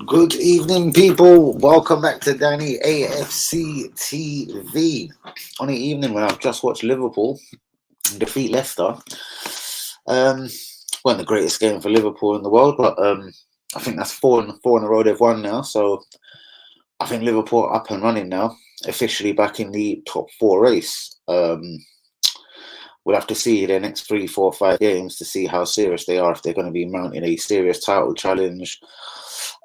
Good evening, people. Welcome back to Danny AFC TV. On the evening when I've just watched Liverpool defeat Leicester. Um, wasn't the greatest game for Liverpool in the world, but I think that's four in a row they've won now. So I think Liverpool are up and running now, officially back in the top four race. We'll have to see their next 3, 4, 5 games to see how serious they are, if they're going to be mounting a serious title challenge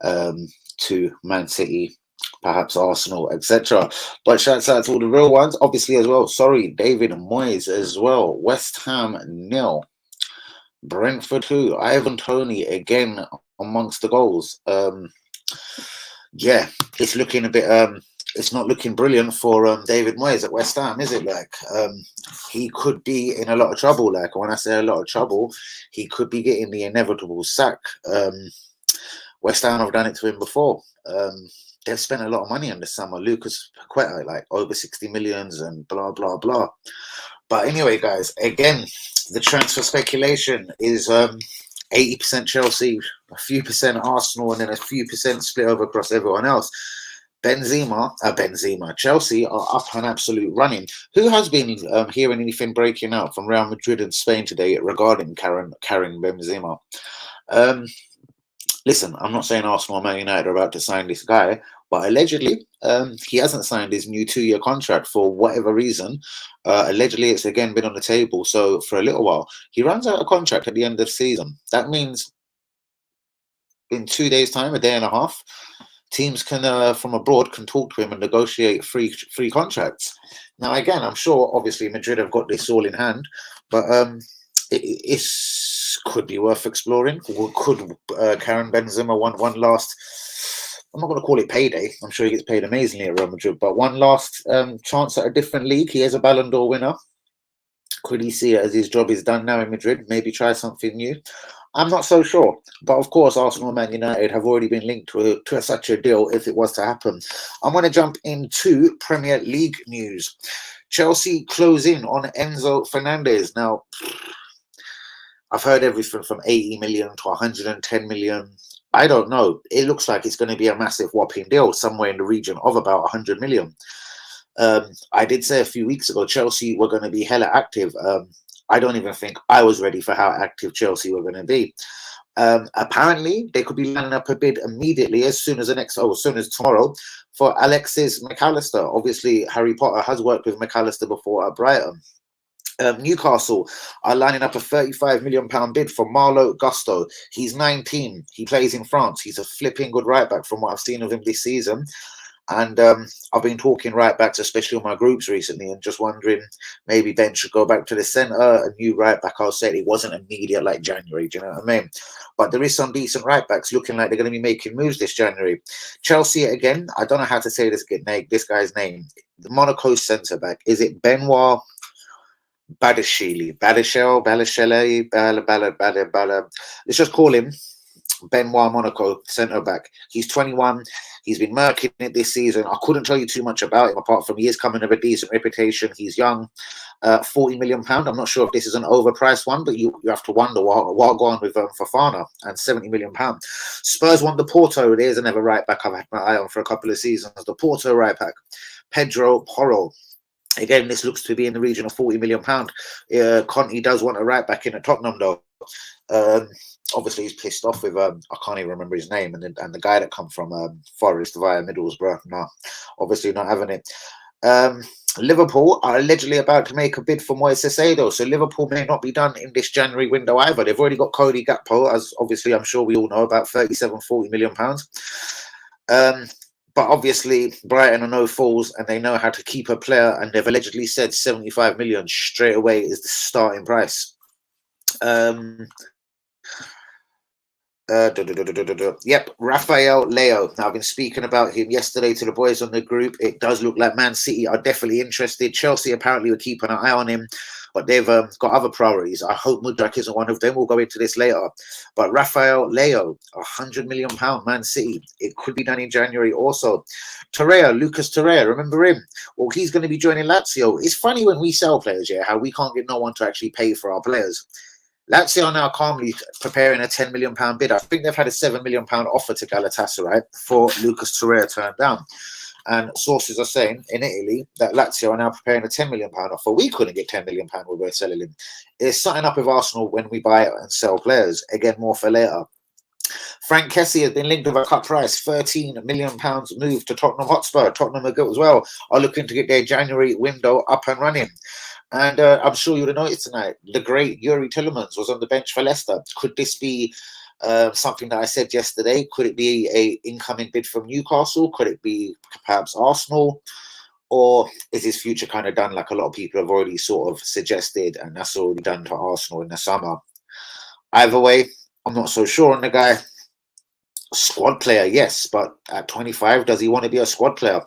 to Man City, perhaps Arsenal, etc. But shouts out to all the real ones, obviously, as well. Sorry, David Moyes as well. West Ham 0. Brentford 2. Ivan Toney again amongst the goals. Yeah, it's looking a bit it's not looking brilliant for David Moyes at West Ham, is it? Like, he could be in a lot of trouble. Like, when I say a lot of trouble, he could be getting the inevitable sack. West Ham have done it to him before. They've spent a lot of money in the summer. Lucas Paqueta, like over 60 millions and blah, blah, blah. But anyway, guys, again, the transfer speculation is 80% Chelsea, a few percent Arsenal, and then a few percent split over across everyone else. Chelsea are up and absolute running. Who has been hearing anything breaking out from Real Madrid and Spain today regarding Karim Benzema? Listen, I'm not saying Arsenal or Man United are about to sign this guy, but allegedly he hasn't signed his new 2-year contract for whatever reason. Allegedly, it's again been on the table. So for a little while, he runs out of contract at the end of the season. That means in 2 days' time, a day and a half, teams can from abroad can talk to him and negotiate free contracts. Now, again, I'm sure obviously Madrid have got this all in hand, but it could be worth exploring. Could Karim Benzema one last? I'm not going to call it payday. I'm sure he gets paid amazingly at Real Madrid, but one last chance at a different league. He is a Ballon d'Or winner. Could he see it as his job is done now in Madrid? Maybe try something new. I'm not so sure. But of course, Arsenal and Man United have already been linked to such a deal if it was to happen. I'm going to jump into Premier League news. Chelsea close in on Enzo Fernandez. Now, I've heard everything from 80 million to 110 million. I don't know. It looks like it's going to be a massive whopping deal, somewhere in the region of about 100 million. I did say a few weeks ago Chelsea were going to be hella active. I don't even think I was ready for how active Chelsea were going to be. Apparently, they could be lining up a bid immediately as soon as tomorrow for Alexis McAllister. Obviously, Harry Potter has worked with McAllister before at Brighton. Newcastle are lining up a £35 million bid for Marlo Gusto. He's 19. He plays in France. He's a flipping good right back from what I've seen of him this season. And I've been talking right backs, especially on my groups recently, and just wondering maybe Ben should go back to the centre. A new right back, I'll say it wasn't immediate like January. Do you know what I mean? But there is some decent right backs looking like they're going to be making moves this January. Chelsea, again, I don't know how to say this guy's name. The Monaco centre back. Is it Benoit Badashile? Let's just call him Benoit Monaco centre back. He's 21. He's been murking it this season. I couldn't tell you too much about him apart from he is coming with a decent reputation. He's young. £40 million. I'm not sure if this is an overpriced one, but you have to wonder what go on with Fofana and £70 million. Spurs want the Porto. There's another right back I've had my eye on for a couple of seasons. The Porto right back, Pedro Porro. Again, this looks to be in the region of £40 million. Conte does want a right back in at Tottenham, though. Obviously, he's pissed off with I can't even remember his name, and the guy that come from Forest via Middlesbrough. No, obviously not having it. Liverpool are allegedly about to make a bid for Moises Caicedo, so Liverpool may not be done in this January window either. They've already got Cody Gakpo, as obviously I'm sure we all know, about £40 million. But obviously, Brighton are no fools, and they know how to keep a player, and they've allegedly said 75 million straight away is the starting price. Yep, Rafael Leo. Now, I've been speaking about him yesterday to the boys on the group. It does look like Man City are definitely interested. Chelsea apparently were keeping an eye on him, but they've got other priorities. I hope Mudrak isn't one of them. We'll go into this later. But Rafael Leo, £100 million, Man City. It could be done in January also. Lucas Torreira, remember him? Well, he's going to be joining Lazio. It's funny when we sell players, yeah, how we can't get no one to actually pay for our players. Lazio are now calmly preparing a £10 million bid. I think they've had a £7 million offer to Galatasaray for Lucas Torreira turned down. And sources are saying in Italy that Lazio are now preparing a £10 million offer. We couldn't get £10 million when we're selling him. It's starting up with Arsenal when we buy and sell players. Again, more for later. Frank Kessie has been linked with a cut price, £13 million move to Tottenham Hotspur. Tottenham as well are looking to get their January window up and running. And I'm sure you would have noticed tonight, the great Yuri Tillemans was on the bench for Leicester. Could this be something that I said yesterday? Could it be a incoming bid from Newcastle? Could it be perhaps Arsenal? Or is his future kind of done like a lot of people have already sort of suggested, and that's already done to Arsenal in the summer? Either way, I'm not so sure on the guy. Squad player, yes, but at 25, does he want to be a squad player?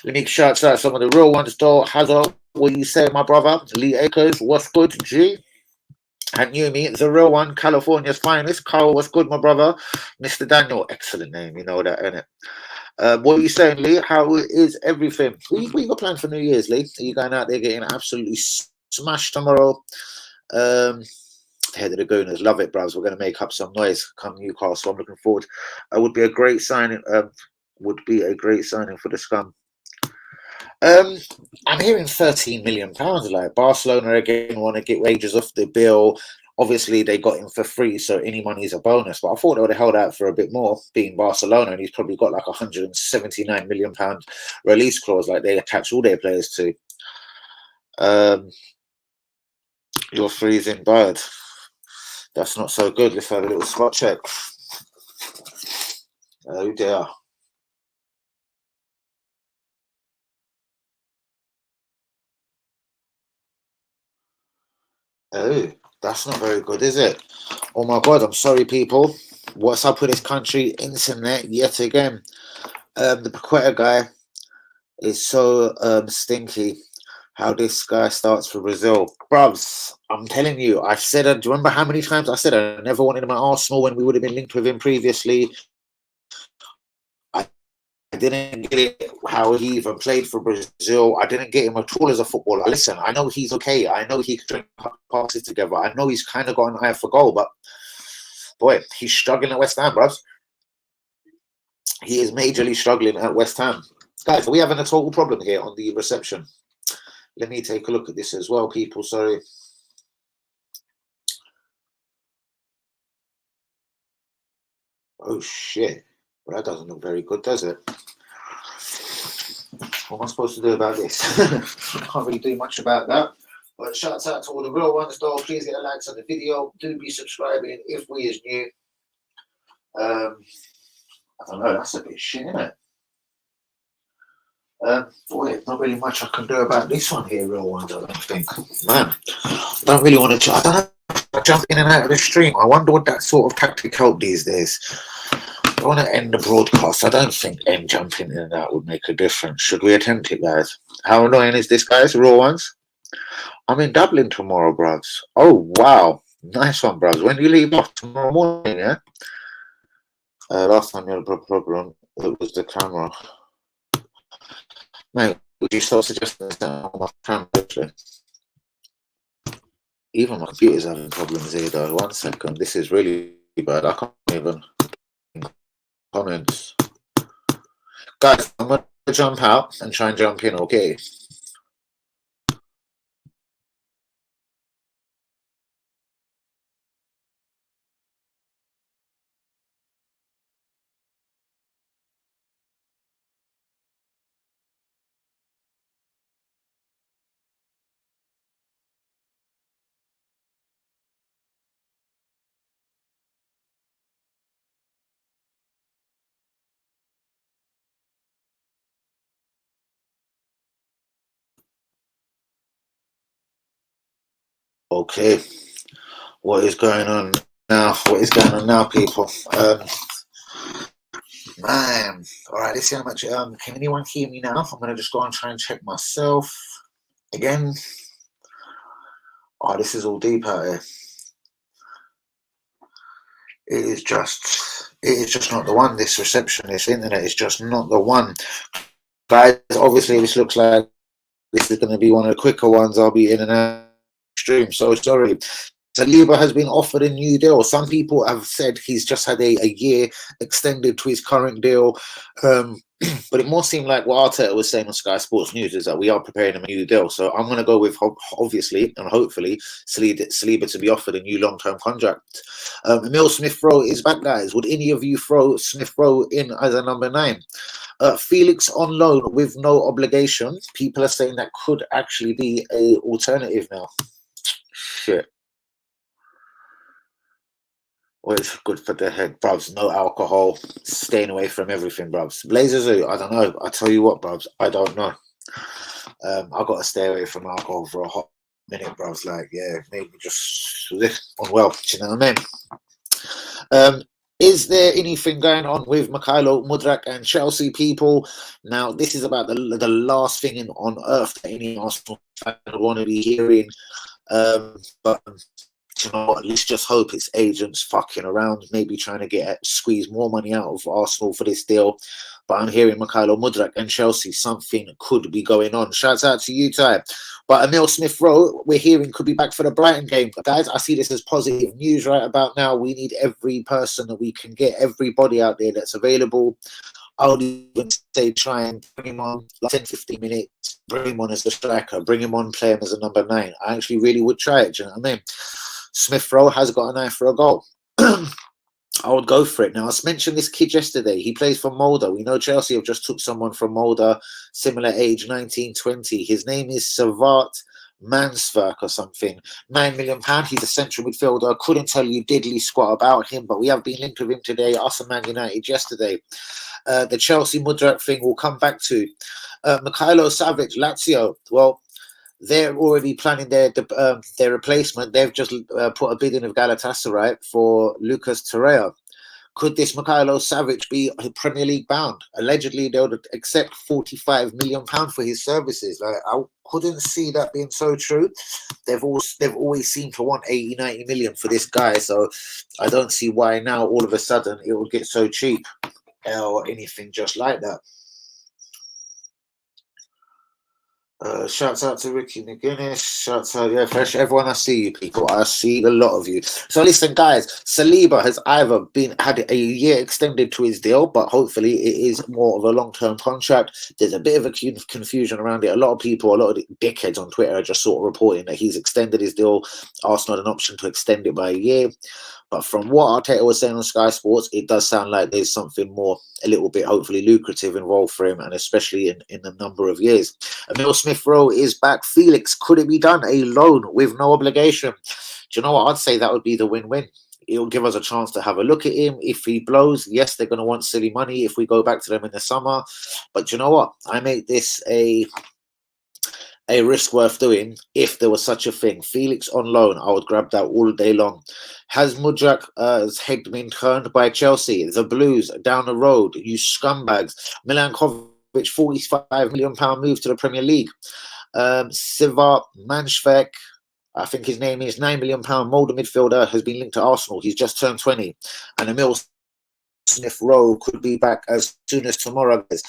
Let me shout out some of the real ones, though. Hazard, what you say, my brother? Lee Akers, what's good, G? And you, me, the real one, California's finest. Carl, what's good, my brother? Mr. Daniel, excellent name, you know that, innit? What are you saying, Lee? How is everything? What you got planned for New Year's, Lee? Are you going out there getting absolutely smashed tomorrow? Head of the Gooners, love it, bros. We're going to make up some noise come Newcastle. I'm looking forward. Would be a great signing. Would be a great signing for the scum. I'm hearing £13 million. Like Barcelona again want to get wages off the bill. Obviously, they got him for free, so any money is a bonus. But I thought they would have held out for a bit more, being Barcelona, and he's probably got like £179 million release clause, like they attach all their players to. You're freezing, bird. That's not so good. Let's have a little spot check. Oh dear. Oh, that's not very good, is it? Oh my God, I'm sorry, people. What's up with this country internet yet again? The Paqueta guy is so stinky. How this guy starts for Brazil. Bruvs, I'm telling you, I said, do you remember how many times I said I never wanted him at Arsenal when we would have been linked with him previously? I didn't get it how he even played for Brazil. I didn't get him at all as a footballer. Listen, I know he's okay. I know he can string passes together. I know he's kind of got an eye for goal, but boy, he's struggling at West Ham, bruvs. He is majorly struggling at West Ham. Guys, are we having a total problem here on the reception? Let me take a look at this as well, people. Sorry. Oh, shit. Well, that doesn't look very good, does it? What am I supposed to do about this? Can't really do much about that. But shouts out to all the real ones, though. Please get a like on the video. Do be subscribing if we is new. I don't know. That's a bit shit, isn't it? Boy, not really much I can do about this one here, real ones, I don't think. Man, I don't really want to. I don't know. Jump in and out of the stream. I wonder what that sort of tactic help these days. I want to end the broadcast. I don't think jumping in and out would make a difference. Should we attempt it, guys? How annoying is this, guys? Real ones? I'm in Dublin tomorrow, bruvs. Oh, wow. Nice one, bruvs. When do you leave off? Tomorrow morning, yeah? Last time you had a problem, it was the camera. Mate, would you start suggesting that on my camera, actually? Even my computer's having problems here, though. 1 second. This is really bad. I can't even comments. Guys, I'm going to jump out and try and jump in, okay? Okay. What is going on now? What is going on now, people? Man. All right, let's see how much. Can anyone hear me now? I'm going to just go and try and check myself again. Oh, this is all deep out here. It is just not the one. This reception, this internet is just not the one. Guys, obviously this looks like this is going to be one of the quicker ones. I'll be in and out of the stream, so sorry. Saliba has been offered a new deal. Some people have said he's just had a year extended to his current deal. Um, but it more seemed like what Arteta was saying on Sky Sports News is that we are preparing him a new deal. So I'm going to go with, obviously, and hopefully, Saliba to be offered a new long-term contract. Emil Smith-Rowe is back, guys. Would any of you throw Smith-Rowe in as a number 9? Felix on loan with no obligation. People are saying that could actually be a alternative now. Shit. Well, it's good for the head, bruvs. No alcohol, staying away from everything, bruvs. Blazers, I don't know. I tell you what, bruvs, I don't know. I got to stay away from alcohol for a hot minute, bruvs. Like, yeah, maybe just unwell. Do you know what I mean? Is there anything going on with Mykhailo Mudrak and Chelsea, people? Now, this is about the last thing on earth that any Arsenal fan would want to be hearing. But you know what, let's just hope it's agents fucking around, maybe trying to squeeze more money out of Arsenal for this deal. But I'm hearing Mykhailo Mudrak and Chelsea, something could be going on. Shouts out to you, Ty. But Emil Smith-Rowe, we're hearing, could be back for the Brighton game. Guys, I see this as positive news right about now. We need every person that we can get, everybody out there that's available. I would even say try and bring him on like 10, 15 minutes, bring him on as the striker, bring him on, play him as a number 9. I actually really would try it, do you know what I mean? Smith-Rowe has got an eye for a goal. I would go for it. Now, I mentioned this kid yesterday. He plays for Molde. We know Chelsea have just took someone from Molde, similar age, 19, 20. His name is Savat Mansverk or something. £9 million. He's a central midfielder. Couldn't tell you diddly squat about him, but we have been linked with him today. Us and Man United yesterday. The Chelsea Mudrak thing we'll come back to. Mykhailo Savic, Lazio. Well, they're already planning their replacement. They've just put a bid in of Galatasaray for Lucas Torreira. Could this Mykhailo Savic be Premier League bound? Allegedly, they would accept £45 million for his services. Like, I couldn't see that being so true. They've always seemed to want 80, 90 million for this guy. So I don't see why now all of a sudden it would get so cheap or anything just like that. Shouts out to Ricky McGuinness. Shouts out, yeah, fresh. Everyone, I see you, people. I see a lot of you. So listen, guys, Saliba has either had a year extended to his deal, but hopefully it is more of a long-term contract. There's a bit of a confusion around it. A lot of people, a lot of dickheads on Twitter are just sort of reporting that he's extended his deal. Arsenal had an option to extend it by a year. But from what Arteta was saying on Sky Sports, it does sound like there's something more, a little bit hopefully lucrative involved for him, and especially in a number of years. Emil Smith-Rowe is back. Felix, could it be done? A loan with no obligation. Do you know what? I'd say that would be the win-win. It'll give us a chance to have a look at him. If he blows, yes, they're going to want silly money if we go back to them in the summer. But do you know what? I make this a risk worth doing if there was such a thing. Felix on loan, I would grab that all day long. Has Mudrak's head been turned by Chelsea? The Blues down the road, you scumbags. Milankovic, £45 million move to the Premier League. Sivat Manshvek, I think his name is, £9 million Molde midfielder, has been linked to Arsenal. He's just turned 20. And Emil Smith-Rowe could be back as soon as tomorrow, guys.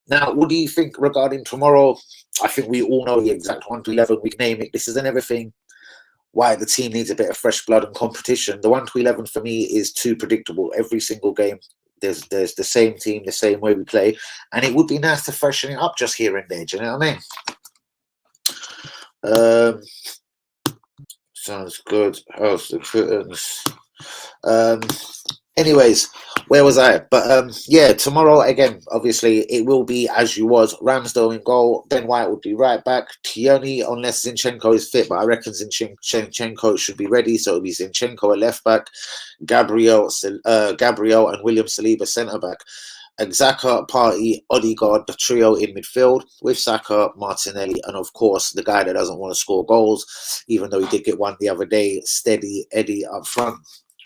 Now, what do you think regarding tomorrow? I think we all know the exact 1 to 11. We can name it. This isn't everything. Why the team needs a bit of fresh blood and competition. The 1 to 11 for me is too predictable. Every single game, there's the same team, the same way we play. And it would be nice to freshen it up just here and there. Do you know what I mean? Sounds good. House the curtains. Anyways, where was I? But yeah, tomorrow again, obviously it will be as you was. Ramsdale in goal. Ben White will be right back. Tierney, unless Zinchenko is fit, but I reckon Zinchenko should be ready. So it'll be Zinchenko at left back, Gabriel and William Saliba centre back. Xhaka, Partey, Odegaard, the trio in midfield with Saka, Martinelli, and of course the guy that doesn't want to score goals, even though he did get one the other day, Steady Eddie up front.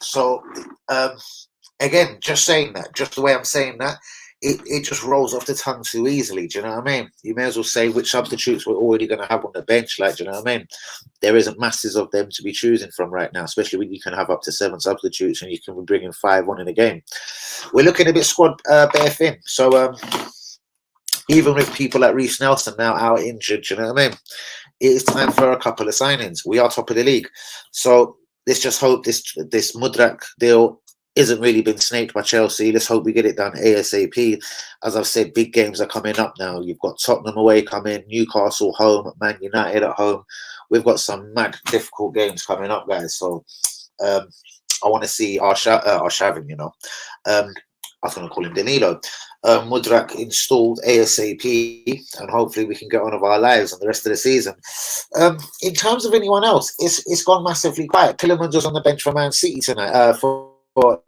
So again, just saying that, just the way I'm saying that, it just rolls off the tongue too easily. Do you know what I mean? You may as well say which substitutes we're already going to have on the bench. Like, do you know what I mean? There isn't masses of them to be choosing from right now, especially when you can have up to 7 substitutes and you can be bringing 5 on in a game. We're looking a bit squad bare thin. So even with people like Reece Nelson now out injured, do you know what I mean? it is time for a couple of signings. We are top of the league, so let's just hope this Mudrak deal isn't really been snaked by Chelsea. Let's hope we get it done ASAP. As I've said, big games are coming up now. You've got Tottenham away coming, Newcastle home, Man United at home. We've got some mad difficult games coming up, guys. So I want to see Arshavin, I was going to call him Danilo, Mudrak installed ASAP, and hopefully we can get on with our lives and the rest of the season. In terms of anyone else, it's gone massively quiet. Tielemans was on the bench for Man City tonight, for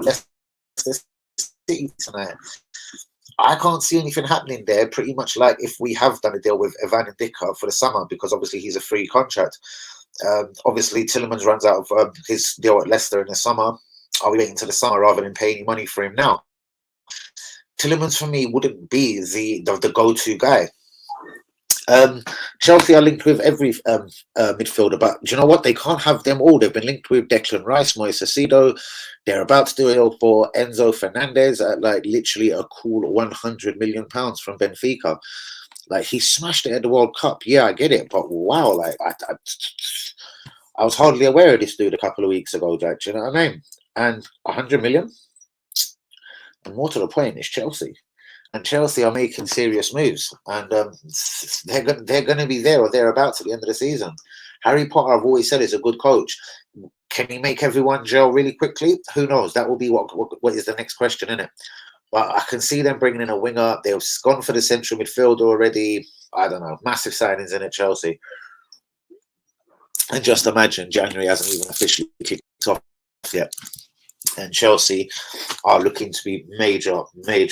Leicester City tonight. I can't see anything happening there. Pretty much like if we have done a deal with Evan and Dicker for the summer, because obviously he's a free contract. Obviously, Tielemans runs out of his deal at Leicester in the summer. Are we waiting till the summer rather than paying any money for him now? Tielemans for me wouldn't be the go-to guy. Chelsea are linked with every midfielder, but do you know what? They can't have them all. They've been linked with Declan Rice, Moises Caicedo. They're about to do it for Enzo Fernandez at like literally a cool £100 million from Benfica. Like, he smashed it at the World Cup. Yeah, I get it, but wow, like I was hardly aware of this dude a couple of weeks ago, Jack. Do you know what I mean? And 100 million, and more to the point, is Chelsea. And Chelsea are making serious moves, and they're going to be there or thereabouts at the end of the season. Harry Potter, I've always said, is a good coach. Can he make everyone gel really quickly? Who knows? That will be what is the next question, isn't it? But I can see them bringing in a winger. They've gone for the central midfielder already. I don't know. Massive signings in at Chelsea. And just imagine, January hasn't even officially kicked off yet, and Chelsea are looking to be major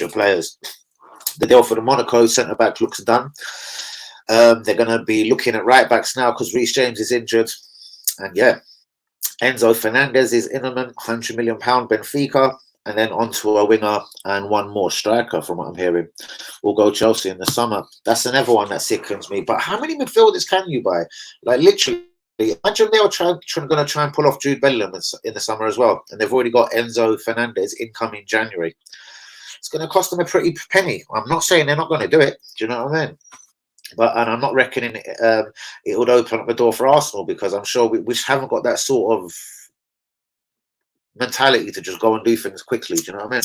players. The deal for the Monaco centre-back looks done. They're going to be looking at right-backs now because Reece James is injured. And yeah, Enzo Fernandez is imminent, £100 million Benfica, and then onto a winger and one more striker, from what I'm hearing. We'll go Chelsea in the summer. That's another one that sickens me. But how many midfielders can you buy? Like, literally, imagine they were going to try and pull off Jude Bellingham in the summer as well. And they've already got Enzo Fernandez incoming January. It's going to cost them a pretty penny. I'm not saying they're not going to do it. Do you know what I mean? And I'm not reckoning it would open up the door for Arsenal, because I'm sure we just haven't got that sort of mentality to just go and do things quickly. Do you know what I mean?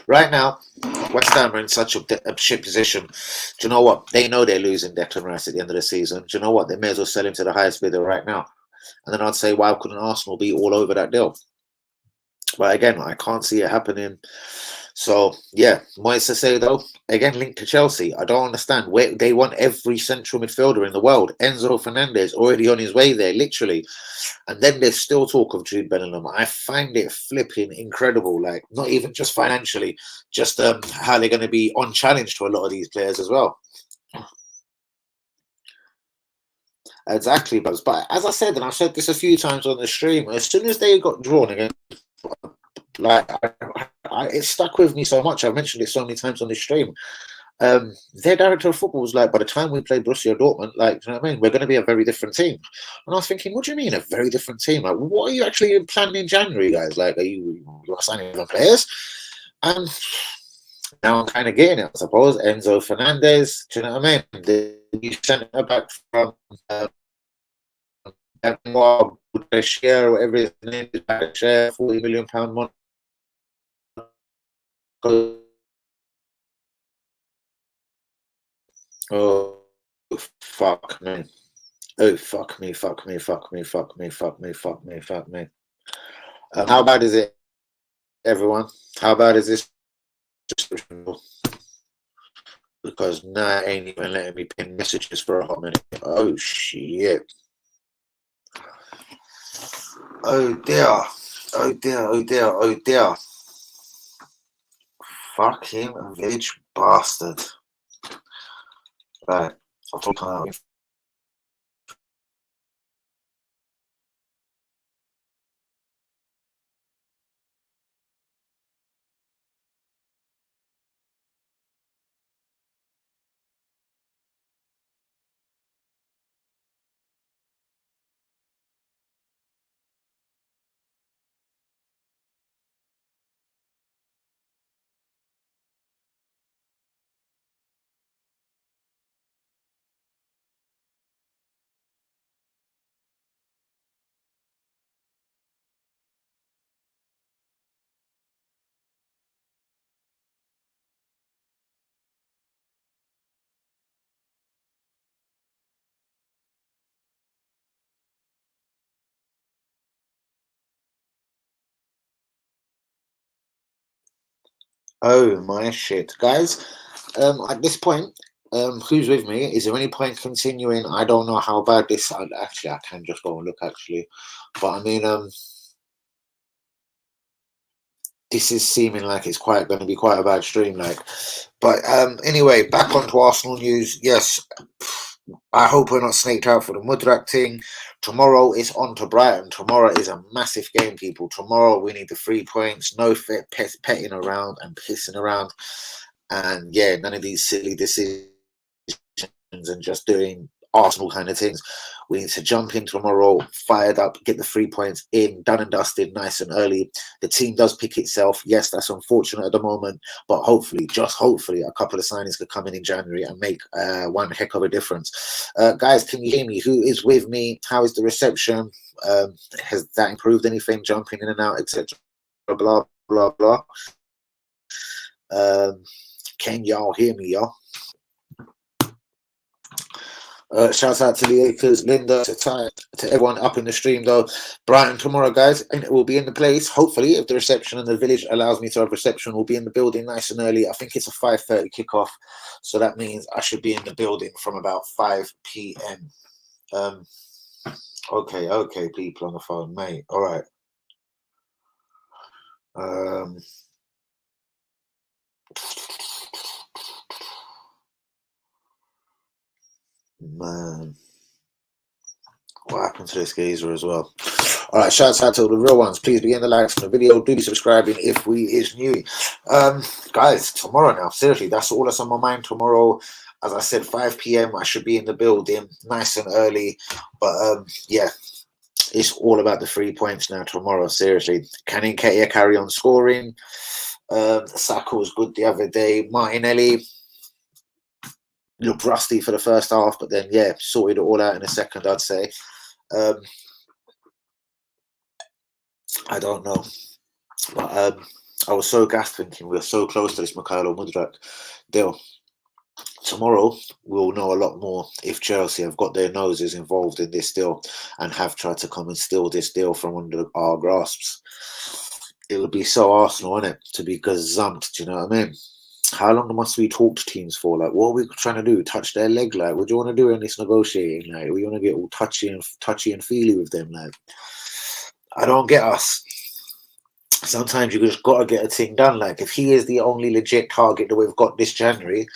Right now, West Ham are in such a shit position. Do you know what? They know they're losing Declan Rice at the end of the season. Do you know what? They may as well sell him to the highest bidder right now. And then I'd say, why couldn't Arsenal be all over that deal? But again, I can't see it happening. So, yeah, Moises Caicedo, again, linked to Chelsea. I don't understand. Where they want every central midfielder in the world. Enzo Fernandez already on his way there, literally. And then there's still talk of Jude Bellingham. I find it flipping incredible. Like, not even just financially, just how they're going to be on challenge to a lot of these players as well. Exactly, Buzz. But as I said, and I've said this a few times on the stream, as soon as they got drawn again, like, it stuck with me so much. I've mentioned it so many times on this stream. Their director of football was like, by the time we play Borussia Dortmund, like, do you know what I mean? We're going to be a very different team. And I was thinking, what do you mean a very different team? Like, what are you actually planning in January, guys? Like, are you signing other players? And now I'm kind of getting it, I suppose. Enzo Fernandez, do you know what I mean? The new centre back from Budapest, whatever his name is, £40 million money. Oh, fuck me. Oh, fuck me. How bad is it, everyone? How bad is this? Because now it ain't even letting me pin messages for a hot minute. Oh, shit. Oh, dear. Fucking bitch bastard. Right, I'll talk about Oh my shit, guys. At this point, who's with me? Is there any point continuing? I don't know how bad this. Actually, I can just go and look. Actually, but I mean, this is seeming like it's quite going to be quite a bad stream. Like, but anyway, back onto Arsenal news. Yes, I hope we're not snaked out for the Mudrak thing. Tomorrow is on to Brighton. Tomorrow is a massive game, people. Tomorrow we need the 3 points. No petting around and pissing around. And yeah, none of these silly decisions and just doing Arsenal kind of things. We need to jump in tomorrow, fired up, get the 3 points in, done and dusted, nice and early. The team does pick itself. Yes, that's unfortunate at the moment, but hopefully, just hopefully, a couple of signings could come in January and make one heck of a difference. Guys, can you hear me? Who is with me? How is the reception? Has that improved anything? Jumping in and out, etc. Blah blah blah. Can y'all hear me, y'all? Shouts out to the Acres, Linda, to Ty, to everyone up in the stream though. Brighton tomorrow, guys, and it will be in the place. Hopefully, if the reception and the village allows me to have reception, we'll be in the building nice and early. I think it's a 5:30 kickoff, so that means I should be in the building from about 5 p.m. Okay, people on the phone, mate. All right. Man, what happened to this geezer as well? All right, shouts out to all the real ones. Please be in the likes on the video. Do be subscribing if we is new. Guys, tomorrow now, seriously, that's all that's on my mind tomorrow. As I said, 5 p.m. I should be in the building nice and early. But yeah, it's all about the 3 points now tomorrow. Seriously, can Nketiah carry on scoring? Saka was good the other day. Martinelli looked rusty for the first half, but then yeah, sorted it all out in a second, I'd say. I don't know, but I was so gassed thinking we were so close to this Mikhailo Mudrak deal. Tomorrow we'll know a lot more if Chelsea have got their noses involved in this deal and have tried to come and steal this deal from under our grasps. It would be so Arsenal, wouldn't it, to be gazumped, do you know what I mean? How long must we talk to teams for? Like, what are we trying to do? Touch their leg? Like, what do you want to do in this negotiating? Like, we want to get all touchy and feely with them? Like, I don't get us. Sometimes you just got to get a thing done. Like, if he is the only legit target that we've got this January,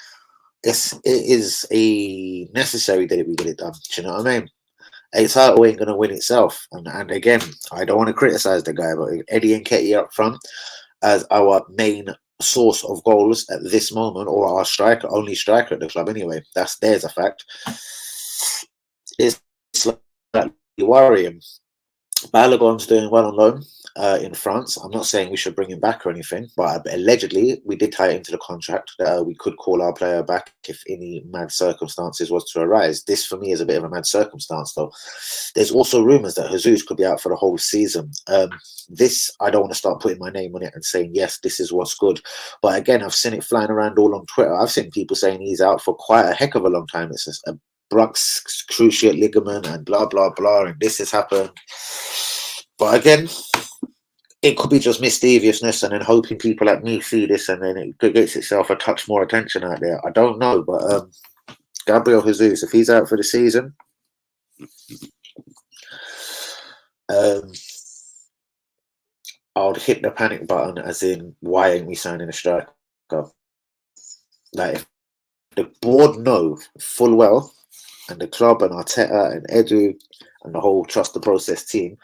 it is a necessary that we get it done. Do you know what I mean? A title ain't going to win itself. And again, I don't want to criticize the guy, but Eddie Nketiah up front as our main source of goals at this moment, or our only striker at the club anyway, there's a fact. It's slightly worrying. Balogun's doing well on loan in France. I'm not saying we should bring him back or anything, but allegedly we did tie it into the contract that we could call our player back if any mad circumstances was to arise. This for me is a bit of a mad circumstance though. There's also rumours that Jesus could be out for the whole season. This, I don't want to start putting my name on it and saying, yes, this is what's good. But again, I've seen it flying around all on Twitter. I've seen people saying he's out for quite a heck of a long time. It's just a Bruck's cruciate ligament and blah, blah, blah. And this has happened. But again, it could be just mischievousness and then hoping people like me see this and then it gets itself a touch more attention out there. I don't know. But Gabriel Jesus, if he's out for the season, I would hit the panic button as in, why ain't we signing a striker? Like, if the board know full well, and the club and Arteta and Edu and the whole trust the process team,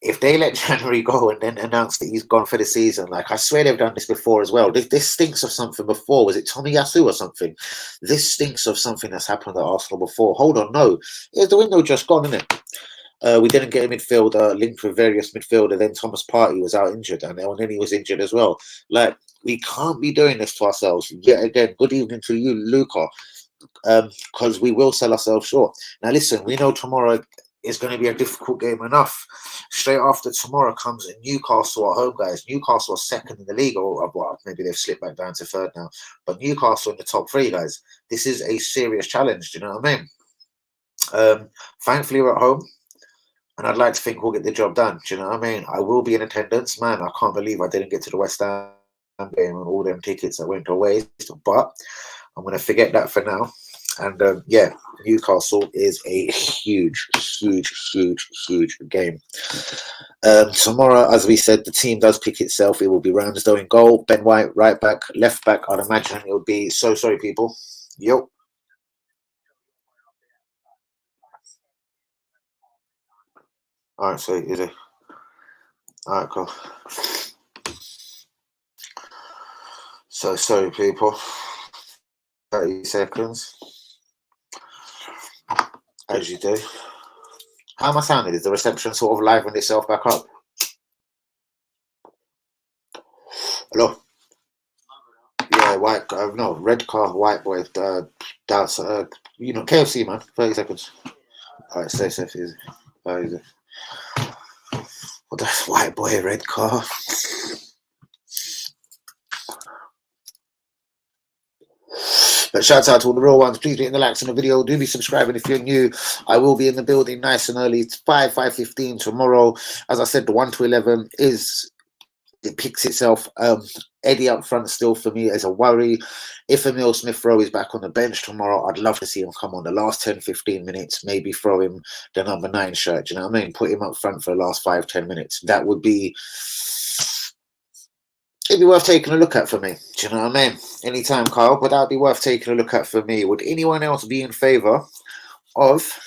if they let January go and then announce that he's gone for the season, like I swear they've done this before as well. This stinks of something before. Was it Tomiyasu or something? This stinks of something that's happened at Arsenal before. Hold on, no. Is the window just gone, isn't it? We didn't get a midfielder linked with various midfielder. Then Thomas Partey was out injured, and then he was injured as well. Like, we can't be doing this to ourselves. Yet again, good evening to you, Luca, because we will sell ourselves short. Now, listen, we know tomorrow is going to be a difficult game enough. Straight after tomorrow comes Newcastle at home, guys. Newcastle are second in the league, or well, maybe they've slipped back down to third now. But Newcastle in the top three, guys. This is a serious challenge. Do you know what I mean? Thankfully, we're at home. And I'd like to think we'll get the job done. Do you know what I mean? I will be in attendance. Man, I can't believe I didn't get to the West Ham game and all them tickets that went to waste. But I'm going to forget that for now. And yeah, Newcastle is a huge, huge, huge, huge game. Tomorrow, as we said, the team does pick itself. It will be Ramsdale in goal, Ben White right back, left back. I'd imagine it would be. So sorry, people. Yo. All right, so is it? All right, cool. So sorry, people. 30 seconds. As you do. How am I sounding? Is the reception sort of livening itself back up? Hello? Yeah, white, no, red car, white boy, that's, KFC, man, 30 seconds. All right, stay safe, easy. Easy. Well, that's white boy, red car. But shout out to all the real ones. Please be hitting the likes on the video. Do be subscribing if you're new. I will be in the building nice and early. It's 5:15 tomorrow. As I said, the 1 to 11 it picks itself. Eddie up front still for me is a worry. If Emil Smith-Rowe is back on the bench tomorrow, I'd love to see him come on the last 10-15 minutes, maybe throw him the number 9 shirt. Do you know what I mean? Put him up front for the last 5-10 minutes. That would be, it'd be worth taking a look at for me. Do you know what I mean? Anytime, Kyle, but that'd be worth taking a look at for me. Would anyone else be in favour of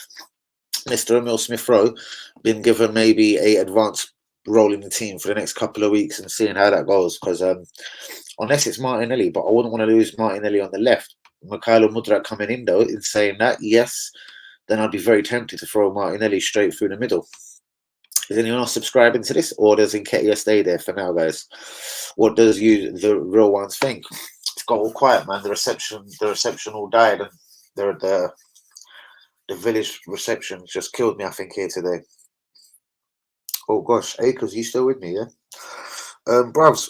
Mr. Emil Smith-Rowe being given maybe a advanced role in the team for the next couple of weeks and seeing how that goes? Because unless it's Martinelli, but I wouldn't want to lose Martinelli on the left. Mikhailo Mudrak coming in though, in saying that, yes, then I'd be very tempted to throw Martinelli straight through the middle. Is anyone else subscribing to this, or does Nketiah stay there for now, guys? What does the real ones think? It's got all quiet, man. The reception all died, and the village reception just killed me, I think, here today. Oh gosh, Acres, you still with me, yeah? Bruvs,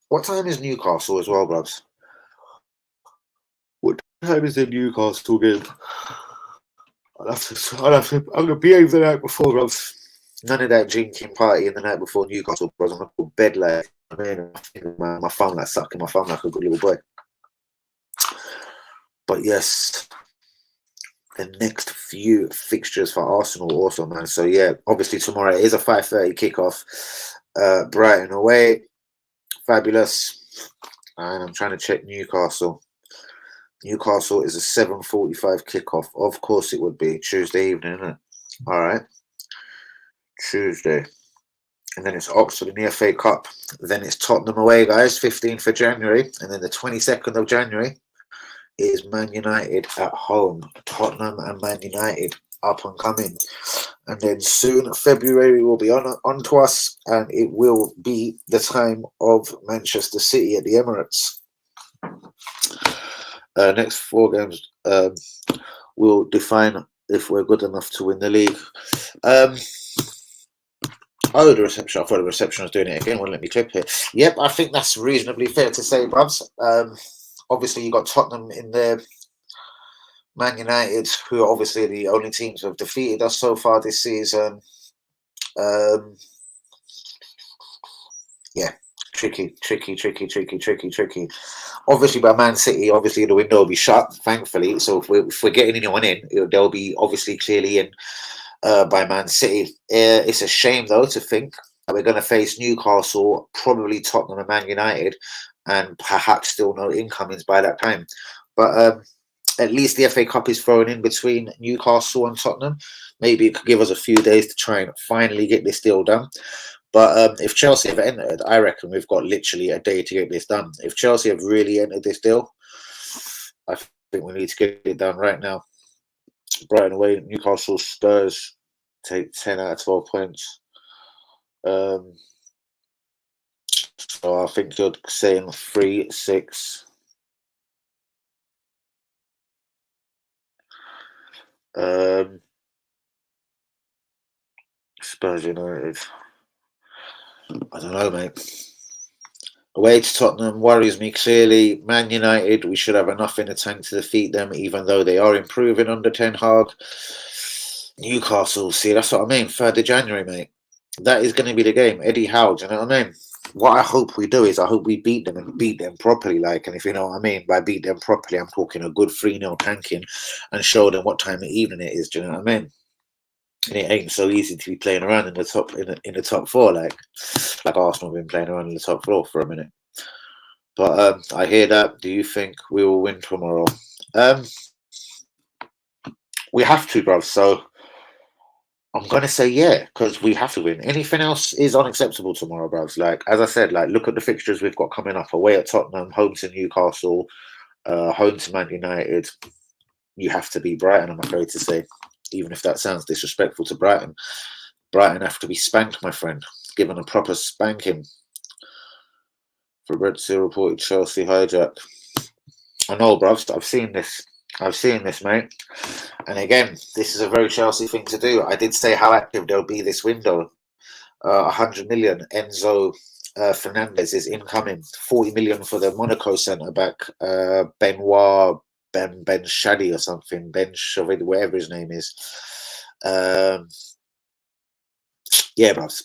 what time is Newcastle as well, bruvs? What time is the Newcastle game? I'm gonna behave the night before, bruvs. None of that drinking party in the night before Newcastle, bros. I'm gonna go to bed like, I mean, my phone like sucking my phone like a good little boy. But yes, the next few fixtures for Arsenal also, man. So yeah, obviously tomorrow is a 5:30 kickoff. Brighton away, fabulous. And I'm trying to check Newcastle. Newcastle is a 7:45 kickoff. Of course it would be Tuesday evening, isn't it? All right, Tuesday. And then it's Oxford in the FA Cup. Then it's Tottenham away, guys, 15th of January. And then the 22nd of January is Man United at home. Tottenham and Man United up and coming. And then soon, February will be on to us. And it will be the time of Manchester City at the Emirates. Next 4 games will define if we're good enough to win the league. Oh, the reception. I thought the reception was doing it again. Wouldn't let me clip it. Yep, I think that's reasonably fair to say, bruvs. Obviously, you got Tottenham in there. Man United, who are obviously the only teams who have defeated us so far this season. Yeah, tricky. Obviously, by Man City, obviously the window will be shut, thankfully. So if we're getting anyone in, they'll be obviously clearly in. By Man City. It's a shame, though, to think that we're going to face Newcastle, probably Tottenham and Man United, and perhaps still no incomings by that time. But at least the FA Cup is thrown in between Newcastle and Tottenham. Maybe it could give us a few days to try and finally get this deal done. But if Chelsea have entered, I reckon we've got literally a day to get this done. If Chelsea have really entered this deal, I think we need to get it done right now. Brighton away, Newcastle, Spurs take 10 out of 12 points. So I think you're saying 3-6. Spurs United. I don't know, mate. Away to Tottenham worries me clearly. Man United, we should have enough in the tank to defeat them, even though they are improving under Ten Hag. Newcastle, see, that's what I mean. 3rd of January, mate. That is going to be the game. Eddie Howe, do you know what I mean? what I hope we do is I hope we beat them and beat them properly. Like, and if you know what I mean by beat them properly, I'm talking a good 3-0 tanking and show them what time of evening it is. Do you know what I mean? And it ain't so easy to be playing around in the top four, like Arsenal have been playing around in the top four for a minute. But I hear that. Do you think we will win tomorrow? We have to, bro. So I'm gonna say yeah, because we have to win. Anything else is unacceptable tomorrow, bro. Like as I said, like look at the fixtures we've got coming up: away at Tottenham, home to Newcastle, home to Man United. You have to beat Brighton, I'm afraid to say, even if that sounds disrespectful to Brighton. Brighton have to be spanked, my friend, given a proper spanking. Fabrizio reported Chelsea hijack. I know, bruv. I've seen this, mate. And again, this is a very Chelsea thing to do. I did say how active they'll be this window. 100 million. Enzo Fernandez is incoming. 40 million for the Monaco centre back. Benoit Ben Shadi or something. Ben Chavid, whatever his name is. Yeah, bruv.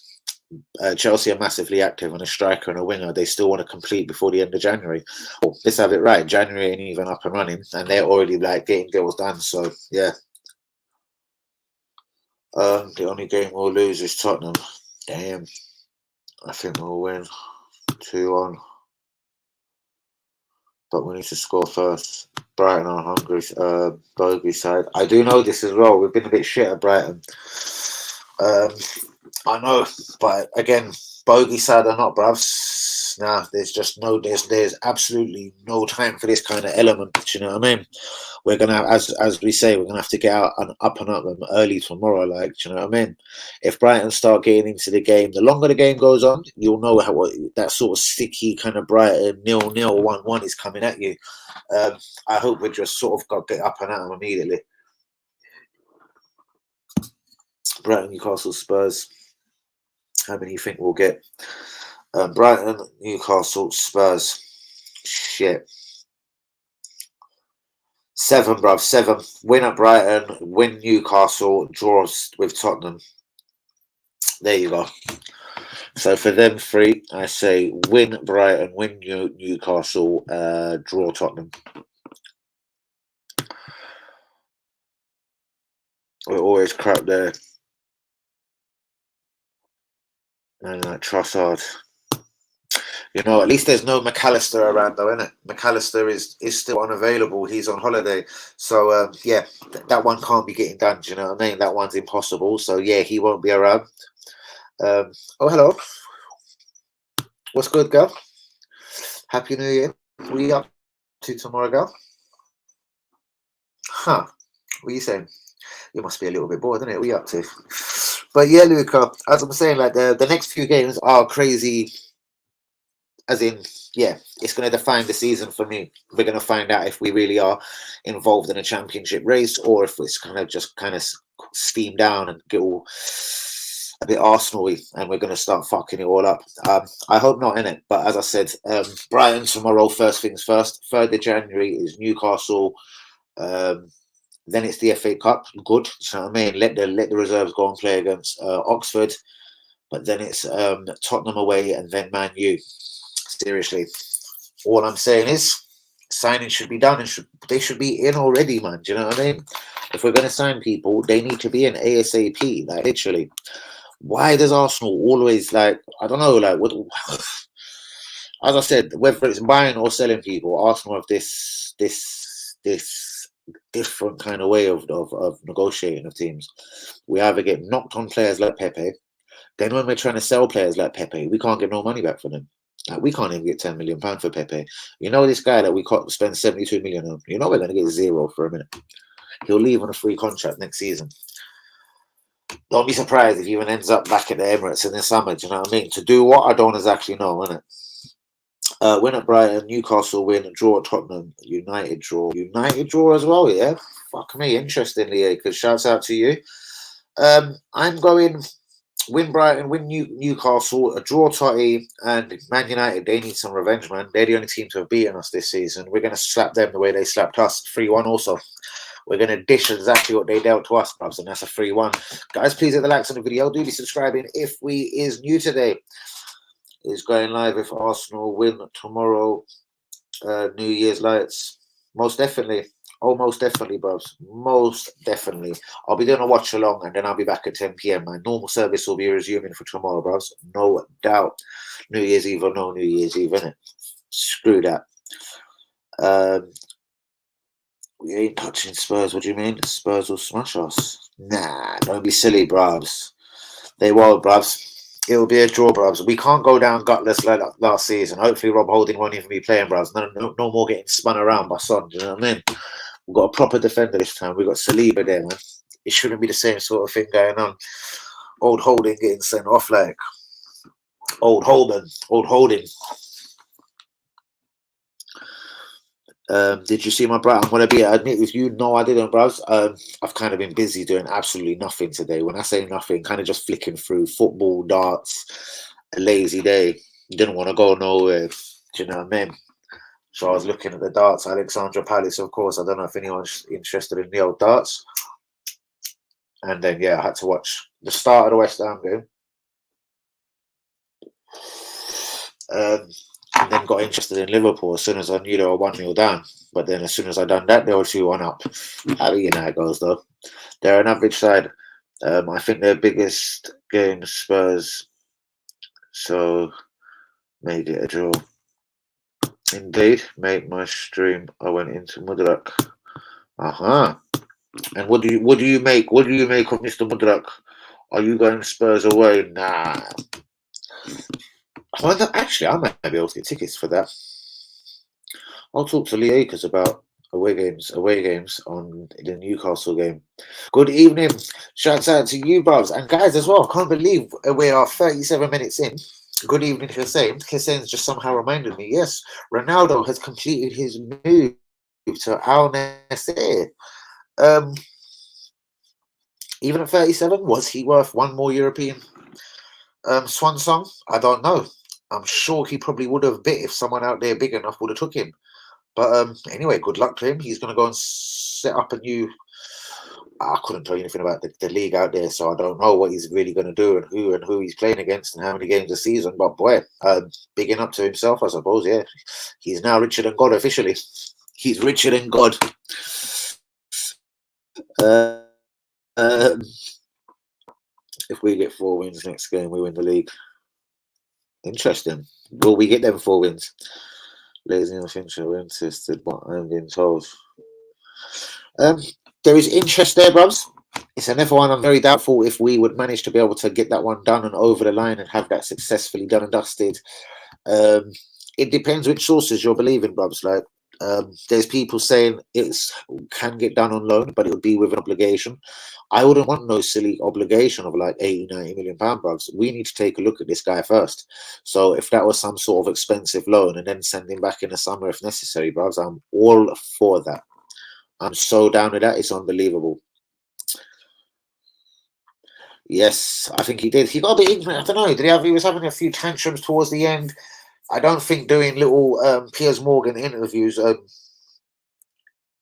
Chelsea are massively active on a striker and a winger. They still want to complete before the end of January. Oh, let's have it right. January ain't even up and running, and they're already like getting deals done. So yeah. The only game we'll lose is Tottenham. Damn. I think we'll win 2-1. But we need to score first. Brighton are hungry. Bogey side. I do know this as well. We've been a bit shit at Brighton. I know, but again, bogey side or not, bruvs. Nah, there's absolutely no time for this kind of element. Do you know what I mean? We're gonna, as we say, we're gonna have to get out and up them early tomorrow. Like, do you know what I mean? If Brighton start getting into the game, the longer the game goes on, you'll know how that sort of sticky kind of Brighton 0-0, 1-1 is coming at you. I hope we just sort of got to get up and at them immediately. Brighton, Newcastle, Spurs. How many you think we'll get? Brighton, Newcastle, Spurs. Shit. 7, bruv. 7. Win at Brighton, win Newcastle, draws with Tottenham. There you go. So for them 3, I say win Brighton, win Newcastle, draw Tottenham. We're always crap there. And like Trossard. You know, at least there's no McAllister around, though, isn't it? McAllister is still unavailable. He's on holiday. So, yeah, that one can't be getting done. Do you know what I mean? That one's impossible. So, yeah, he won't be around. Oh, hello. What's good, girl? Happy New Year. What are you up to tomorrow, girl? Huh. What are you saying? You must be a little bit bored, isn't it? What are you up to? But, yeah, Luca, as I'm saying, like, the next few games are crazy. As in, yeah, it's going to define the season for me. We're going to find out if we really are involved in a championship race or if it's kind of steam down and get all a bit Arsenal-y and we're going to start fucking it all up. I hope not, innit? But as I said, Brighton tomorrow, first things first. 3rd of January is Newcastle. Then it's the FA Cup. Good. You know what I mean? Let the reserves go and play against Oxford. But then it's Tottenham away and then Man U. Seriously, all I'm saying is signing should be done and they should be in already, man. Do you know what I mean? If we're going to sign people, they need to be in ASAP, like literally. Why does Arsenal always I don't know, what? As I said, whether it's buying or selling people, Arsenal have this different kind of way of negotiating with teams. We either get knocked on players like Pepe, then when we're trying to sell players like Pepe, we can't get no money back from them. Like, we can't even get £10 million for Pepe. You know, this guy that we can't spend 72 million on, you know, we're going to get 0 for a minute. He'll leave on a free contract next season. Don't be surprised if he even ends up back at the Emirates in the summer. Do you know what I mean? To do what? I don't exactly know, innit? Win at Brighton, Newcastle win, draw at Tottenham, United draw as well, yeah? Fuck me, interestingly, because shouts out to you. I'm going win Brighton, win Newcastle, a draw Totty, and Man United. They need some revenge, man. They're the only team to have beaten us this season. We're going to slap them the way they slapped us, 3-1 also. We're going to dish exactly what they dealt to us, bruv, and that's a 3-1. Guys, please hit the likes on the video. Do be subscribing if we is new today. is going live if Arsenal win tomorrow. New Year's lights. Most definitely. Oh, most definitely, bros. Most definitely. I'll be doing a watch along and then I'll be back at 10 p.m. My normal service will be resuming for tomorrow, bros. No doubt. New Year's Eve or no New Year's Eve, innit? Screw that. We ain't touching Spurs. What do you mean? Spurs will smash us. Nah, don't be silly, bruvs. They won't, bruvs. It'll be a draw, bruvs. We can't go down gutless like last season. Hopefully, Rob Holding won't even be playing, bruvs. No more getting spun around by Son. Do you know what I mean? We've got a proper defender this time. We've got Saliba there, man. It shouldn't be the same sort of thing going on. Old Holding getting sent off like old Holding. Did you see my Brighton? I'm gonna be admit with you, no, I didn't, bros. I've kind of been busy doing absolutely nothing today. When I say nothing, kind of just flicking through football, darts, a lazy day. Didn't want to go nowhere. Do you know what I mean? So I was looking at the darts. Alexandra Palace, of course. I don't know if anyone's interested in the old darts. And then I had to watch the start of the West Ham game. And then got interested in Liverpool as soon as I knew they were 1-0 down. But then as soon as I done that, they were 2-1 up. How you know it goes though. They're an average side. I think their biggest game Spurs. So made it a draw. Indeed, made my stream. I went into Mudrak. And what do you make of Mr. Mudrak? Are you going Spurs away? Nah. Actually, I might be able to get tickets for that. I'll talk to Lee Akers about away games on the Newcastle game. Good evening. Shouts out to you, bros. And guys as well. Can't believe we are 37 minutes in. Good evening, Hussein. Hussein's just somehow reminded me. Yes, Ronaldo has completed his move to Al Nassr. Even at 37, was he worth one more European swan song? I don't know. I'm sure he probably would have bit if someone out there big enough would have took him. But anyway, good luck to him. He's going to go and set up a new... I couldn't tell you anything about the league out there, so I don't know what he's really going to do and who he's playing against and how many games a season. But boy, bigging up to himself, I suppose. Yeah, he's now richer than God officially. He's richer than God. If we get 4 wins next game, we win the league. Interesting. Will we get them 4 wins? Lazy and Fincher were insisted, but I'm being told. There is interest there, bruvs. It's another one. I'm very doubtful if we would manage to be able to get that one done and over the line and have that successfully done and dusted. It depends which sources you're believing, bruvs. Like, there's people saying it can get done on loan, but it would be with an obligation. I wouldn't want no silly obligation of like 80-90 million pound, bruvs. We need to take a look at this guy first. So if that was some sort of expensive loan and then send him back in the summer if necessary, bruvs, I'm all for that. I'm so down with that. It's unbelievable. Yes, I think he did. He got a bit ignorant. I don't know. He was having a few tantrums towards the end. I don't think doing little Piers Morgan interviews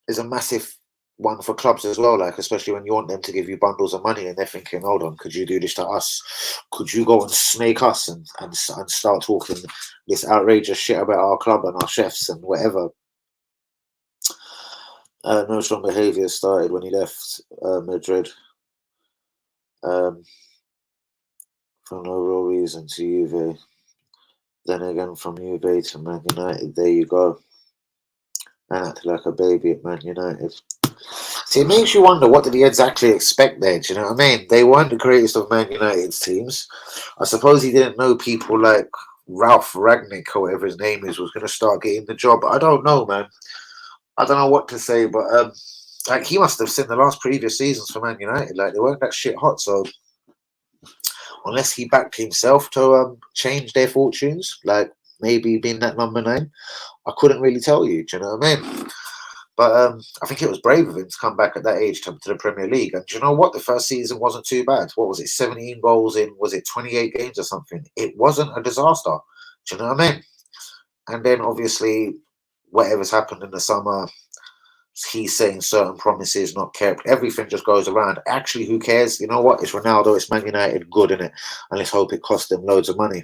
is a massive one for clubs as well. Like, especially when you want them to give you bundles of money and they're thinking, hold on, could you do this to us? Could you go and snake us and start talking this outrageous shit about our club and our chefs and whatever? No strong behaviour started when he left Madrid. For no real reason to Juve. Then again, from Juve to Man United, there you go. And acted like a baby at Man United. See, it makes you wonder, what did he exactly expect there? Do you know what I mean? They weren't the greatest of Man United's teams. I suppose he didn't know people like Ralph Ragnick, or whatever his name is, was going to start getting the job. I don't know, man. I don't know what to say, but like, he must have seen the last previous seasons for Man United. Like, they weren't that shit hot, so unless he backed himself to change their fortunes, like maybe being that number 9, I couldn't really tell you. Do you know what I mean? But I think it was brave of him to come back at that age to the Premier League. And do you know what? The first season wasn't too bad. What was it? 17 goals in, was it 28 games or something? It wasn't a disaster. Do you know what I mean? And then obviously, whatever's happened in the summer, He's saying certain promises not kept. Everything just goes around. Actually, who cares? You know what? It's Ronaldo. It's Man United. Good, innit? And let's hope it costs them loads of money.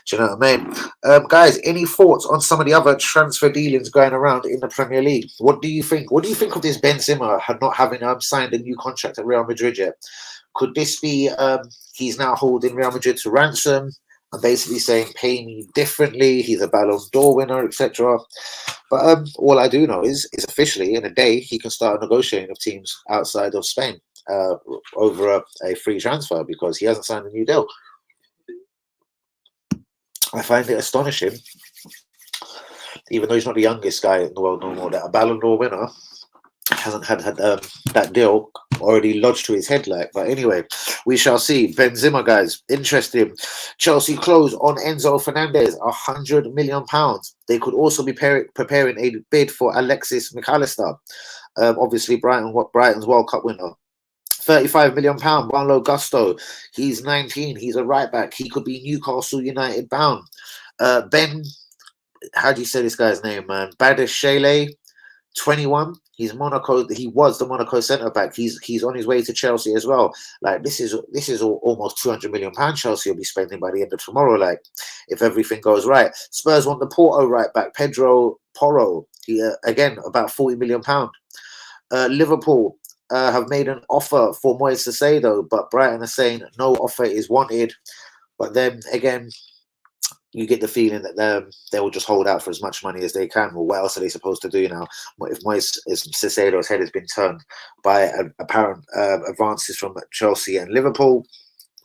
Do you know what I mean? Guys, any thoughts on some of the other transfer dealings going around in the Premier League? What do you think? What do you think of this Benzema not having signed a new contract at Real Madrid yet? Could this be he's now holding Real Madrid to ransom and basically saying, pay me differently? He's a Ballon d'Or winner, etc. But all I do know is officially in a day he can start negotiating with teams outside of Spain over a free transfer because he hasn't signed a new deal. I find it astonishing, even though he's not the youngest guy in the world no more, that a Ballon d'Or winner hasn't had that deal already lodged to his head. But anyway, we shall see. Benzema, guys, interesting. Chelsea close on Enzo Fernandez, £100 million. They could also be preparing a bid for Alexis McAllister, obviously Brighton's World Cup winner. £35 million, Juan Gusto. He's 19. He's a right back. He could be Newcastle United bound. Ben, how do you say this guy's name, man? Badeshele, 21. He's Monaco. He was the Monaco centre back. He's on his way to Chelsea as well. This is almost £200 million Chelsea will be spending by the end of tomorrow. If everything goes right. Spurs want the Porto right back, Pedro Porro. He again about £40 million. Liverpool have made an offer for Moise Caicedo, but Brighton are saying no offer is wanted. But then again, you get the feeling that they will just hold out for as much money as they can. Well, what else are they supposed to do now? If Moise Caicedo's head has been turned by apparent advances from Chelsea and Liverpool,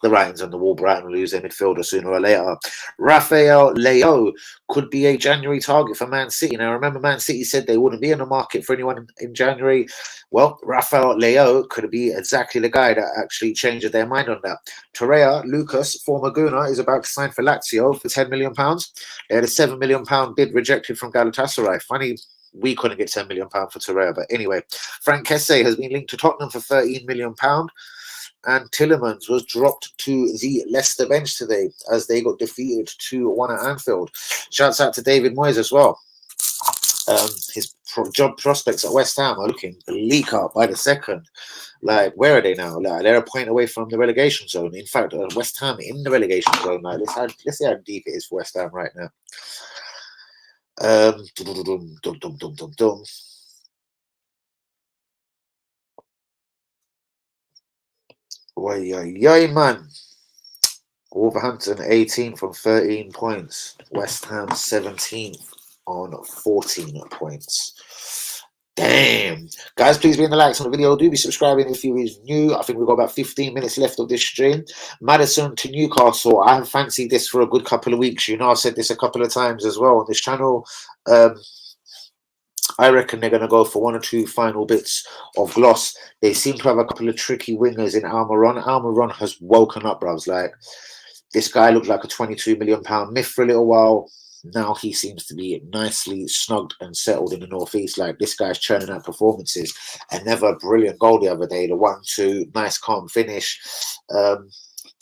the writings on the wall, Brighton will lose their midfielder sooner or later. Rafael Leao could be a January target for Man City. Now, remember, Man City said they wouldn't be in the market for anyone in January. Well, Rafael Leao could be exactly the guy that actually changes their mind on that. Torreira Lucas, former Guna, is about to sign for Lazio for £10 million. They had a £7 million bid rejected from Galatasaray. Funny, we couldn't get £10 million for Torreira. But anyway, Frank Kessie has been linked to Tottenham for £13 million. And Tielemans was dropped to the Leicester bench today as they got defeated 2-1 at Anfield. Shouts out to David Moyes as well. His job prospects at West Ham are looking bleak up by the second. Where are they now? They're a point away from the relegation zone. In fact, West Ham in the relegation zone. Let's see how deep it is for West Ham right now. Yay, man. Wolverhampton 18th on 13 points. West Ham 17th on 14 points. Damn. Guys, please be in the likes on the video. Do be subscribing if you is new. I think we've got about 15 minutes left of this stream. Maddison to Newcastle. I have fancied this for a good couple of weeks. You know, I've said this a couple of times as well on this channel. I reckon they're going to go for one or two final bits of gloss. They seem to have a couple of tricky wingers in Almiron. Almiron has woken up, bruvs. This guy looked like a £22 million myth for a little while. Now he seems to be nicely snugged and settled in the northeast. This guy's churning out performances. Another brilliant goal the other day. The 1-2, nice calm finish. Don't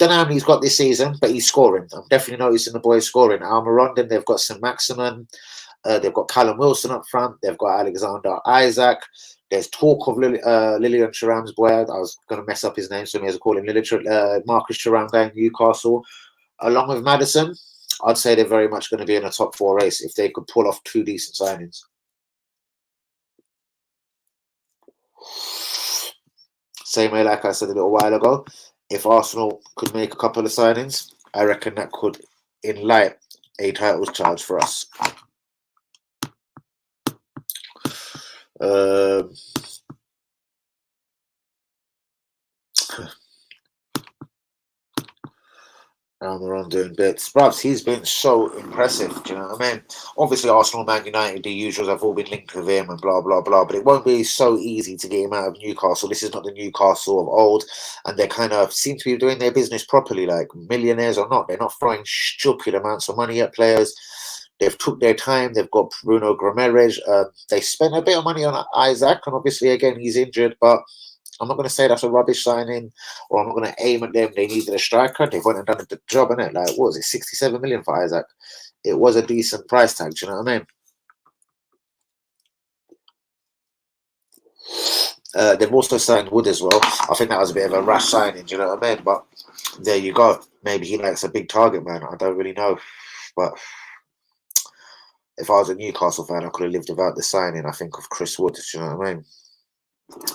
know how many he's got this season, but he's scoring. I'm definitely noticing the boys scoring. Almiron, then they've got St. Maximin. They've got Callum Wilson up front. They've got Alexander Isaac. There's talk of Lilian Thuram's boy. I was going to mess up his name, so I may as well call him Marcus Thuram going Newcastle. Along with Maddison, I'd say they're very much going to be in a top four race if they could pull off two decent signings. Same way, like I said a little while ago, if Arsenal could make a couple of signings, I reckon that could enlight a titles charge for us. Almiron doing bits. Bruvs, he's been so impressive. Do you know what I mean? Obviously, Arsenal, Man United, the usuals have all been linked with him and blah, blah, blah. But it won't be so easy to get him out of Newcastle. This is not the Newcastle of old. And they kind of seem to be doing their business properly, millionaires or not. They're not throwing stupid amounts of money at players. They've took their time. They've got Bruno Guimaraes. They spent a bit of money on Isaac. And obviously, again, he's injured. But I'm not going to say that's a rubbish signing, or I'm not going to aim at them. They needed a striker. They went and done the job, innit? What was it, 67 million for Isaac? It was a decent price tag. Do you know what I mean? They've also signed Wood as well. I think that was a bit of a rash signing, do you know what I mean? But there you go. Maybe he likes a big target man. I don't really know. But if I was a Newcastle fan, I could have lived without the signing, I think, of Chris Wood, do you know what I mean?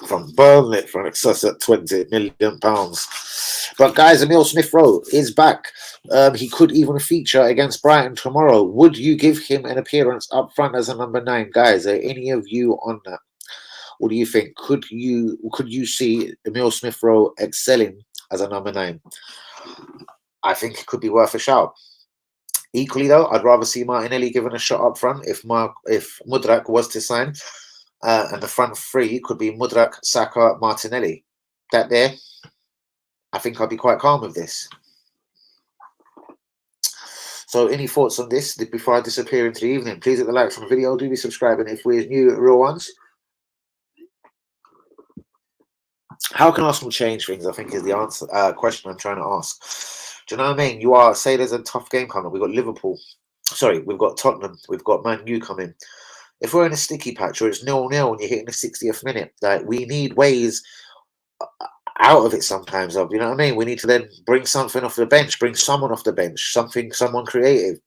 From Burnley for an excess at £20 million. But guys, Emile Smith Rowe is back. He could even feature against Brighton tomorrow. Would you give him an appearance up front as a number 9? Guys, are any of you on that? What do you think? Could you see Emile Smith Rowe excelling as a number 9? I think it could be worth a shout. Equally though, I'd rather see Martinelli given a shot up front if Mudrak was to sign. And the front three could be Mudrak, Saka, Martinelli. That there, I think I'll be quite calm with this. So any thoughts on this before I disappear into the evening? Please hit the likes on the video. Do be subscribing if we're new real ones. How can Arsenal change things? I think is the answer question I'm trying to ask. Do you know what I mean? You are say there's a tough game coming. We've got Liverpool. Sorry, we've got Tottenham. We've got Man U coming. If we're in a sticky patch or it's 0-0 and you're hitting the 60th minute, like we need ways out of it sometimes. You know what I mean? We need to then bring something off the bench, bring someone off the bench, someone creative.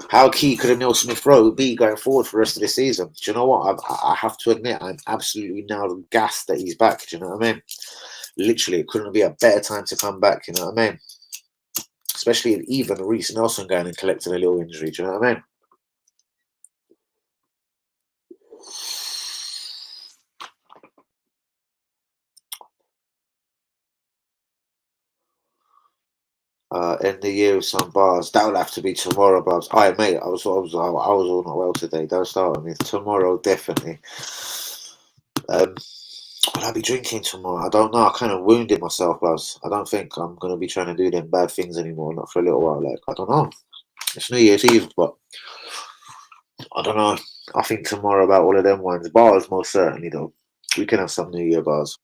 How key could Emile Smith Rowe be going forward for the rest of the season? Do you know what? I have to admit, I'm absolutely now gassed that he's back. Do you know what I mean? Literally, it couldn't be a better time to come back. You know what I mean? Especially even Reece Nelson going and collecting a little injury. Do you know what I mean? End the year with some bars. That will have to be tomorrow, bros. All right, mate. I was all not well today. Don't start with me. Tomorrow, definitely. Will I be drinking tomorrow? I don't know. I kind of wounded myself, bros. I don't think I'm gonna be trying to do them bad things anymore. Not for a little while. Like I don't know. It's New Year's Eve, but I don't know. I think tomorrow about all of them ones. Bars, most certainly, though. We can have some New Year bars.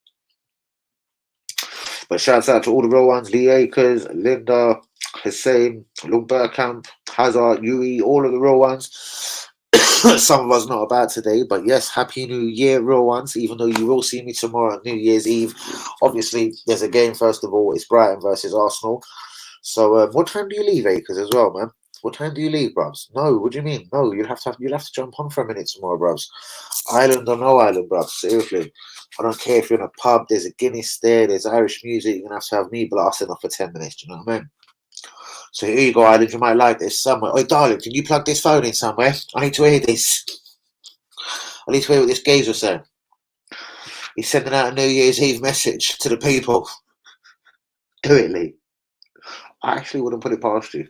But shouts out to all the real ones, Lee Akers, Linda, Hussein, Lung Burkamp, Hazard, Yui, all of the real ones. Some of us not about today, but yes, Happy New Year, real ones, even though you will see me tomorrow on New Year's Eve. Obviously, there's a game, first of all, it's Brighton versus Arsenal. So what time do you leave, Akers, as well, man? What time do you leave, bruvs? No, what do you mean? No, you'll have to jump on for a minute tomorrow, bruvs. Island or no island, bruvs, seriously. I don't care if you're in a pub, there's a Guinness there, there's Irish music, you're going to have me blasting off for 10 minutes, do you know what I mean? So here you go, Island, you might like this somewhere. Oh, darling, can you plug this phone in somewhere? I need to hear this. I need to hear what this geezer saying. He's sending out a New Year's Eve message to the people. Do it, Lee. I actually wouldn't put it past you.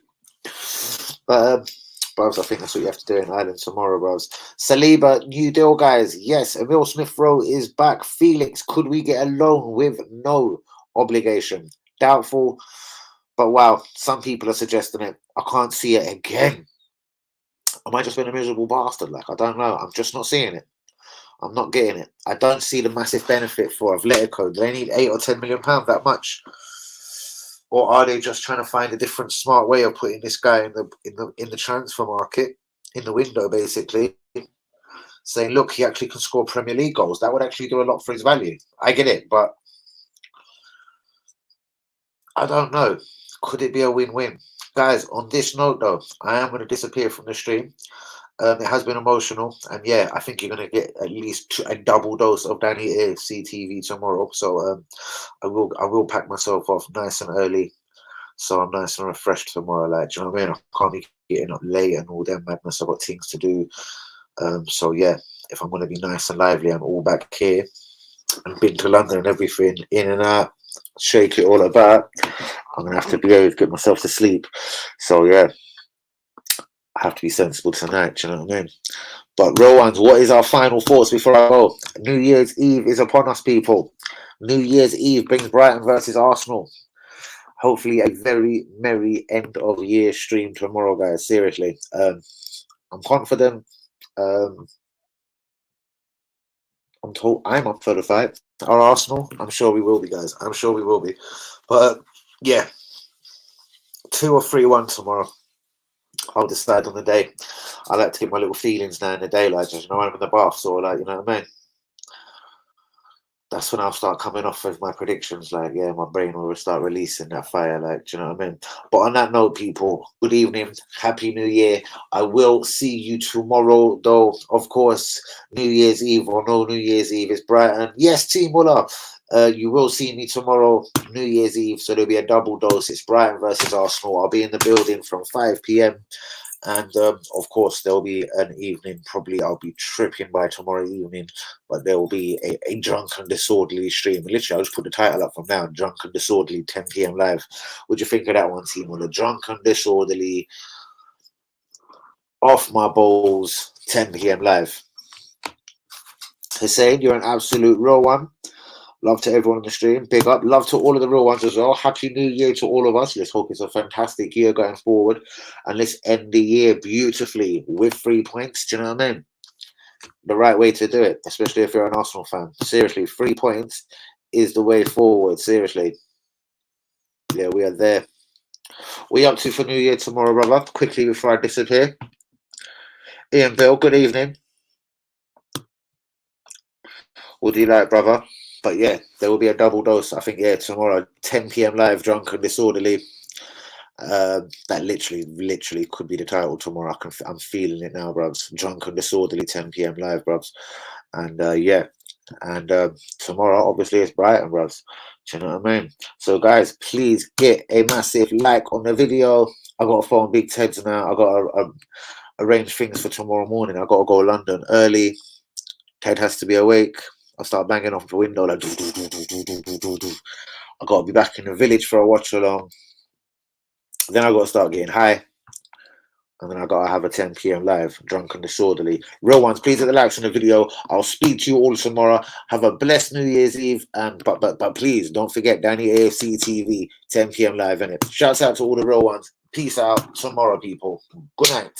But, bros, I think that's what you have to do in Ireland tomorrow, bros. Saliba, new deal, guys. Yes, Emile Smith Rowe is back. Felix, could we get a loan with no obligation? Doubtful. But wow, some people are suggesting it. I can't see it again. Am I just being a miserable bastard? Like, I don't know. I'm just not seeing it. I'm not getting it. I don't see the massive benefit for Atletico. Do they need £8 or £10 million that much? Or are they just trying to find a different smart way of putting this guy in the transfer market, in the window, basically, saying, look, he actually can score Premier League goals. That would actually do a lot for his value. I get it, but I don't know. Could it be a win-win? Guys, on this note, though, I am going to disappear from the stream. It has been emotional, and yeah, I think you're going to get at least a double dose of Danny AFC TV tomorrow. So I will pack myself off nice and early, so I'm nice and refreshed tomorrow. Like, do you know what I mean? I can't be getting up late and all that madness. I've got things to do. So yeah, if I'm going to be nice and lively, I'm all back here and been to London and everything, in and out, shake it all about. I'm going to have to be able to get myself to sleep. So yeah. I have to be sensible tonight, do you know what I mean? But real ones, what is our final thoughts before I go? New Year's Eve is upon us, people. New Year's Eve brings Brighton versus Arsenal. Hopefully a very merry end of year stream tomorrow, guys. Seriously. I'm confident. I'm up for the fight. Our Arsenal, I'm sure we will be, guys. I'm sure we will be. But yeah, 2 or 3-1 tomorrow. I'll decide on the day. I like to get my little feelings now in the day, like, just, you know, when I'm in the bath, so like, you know what I mean? that's when I'll start coming off with my predictions. Like, yeah, my brain will start releasing that fire. Like, do you know what I mean? But on that note, people, good evening, happy New Year. I will see you tomorrow, though. Of course, New Year's Eve or no New Year's Eve is Brighton. Yes, Team Muller. You will see me tomorrow, New Year's Eve. So there'll be a double dose. It's Brighton versus Arsenal. I'll be in the building from 5 p.m. And of course, there'll be an evening. Probably I'll be tripping by tomorrow evening, but there will be a drunken disorderly stream. Literally, I'll just put the title up from now: Drunken Disorderly 10 p.m. live. What'd you think of that one, team? Well, the Drunken Disorderly off my balls 10 p.m. live. Hussein, you're an absolute real one. Love to everyone on the stream. Big up. Love to all of the real ones as well. Happy New Year to all of us. Let's hope it's a fantastic year going forward. And let's end the year beautifully with 3 points. Do you know what I mean? The right way to do it, especially if you're an Arsenal fan. Seriously, 3 points is the way forward. Seriously. Yeah, we are there. We up to for New Year tomorrow, brother. Quickly before I disappear. Ian Bill, good evening. What do you like, brother? But yeah, there will be a double dose. I think, yeah, tomorrow, 10 p.m. live, Drunken Disorderly. That literally could be the title tomorrow. I'm feeling it now, bruvs. Drunken Disorderly, 10 p.m. live, bruvs. And yeah, and tomorrow, obviously, it's Brighton, bruvs. Do you know what I mean? So, guys, please get a massive like on the video. I got to phone Big Ted's now. I got to arrange things for tomorrow morning. I got to go London early. Ted has to be awake. I'll start banging off the window like. I got to be back in the village for a watch along. Then I got to start getting high. And then I got to have a 10 p.m. live, Drunken Disorderly. Real ones, please hit the likes on the video. I'll speak to you all tomorrow. Have a blessed New Year's Eve. And but please don't forget Danny AFC TV, 10 p.m. live, innit? Shouts out to all the real ones. Peace out tomorrow, people. Good night.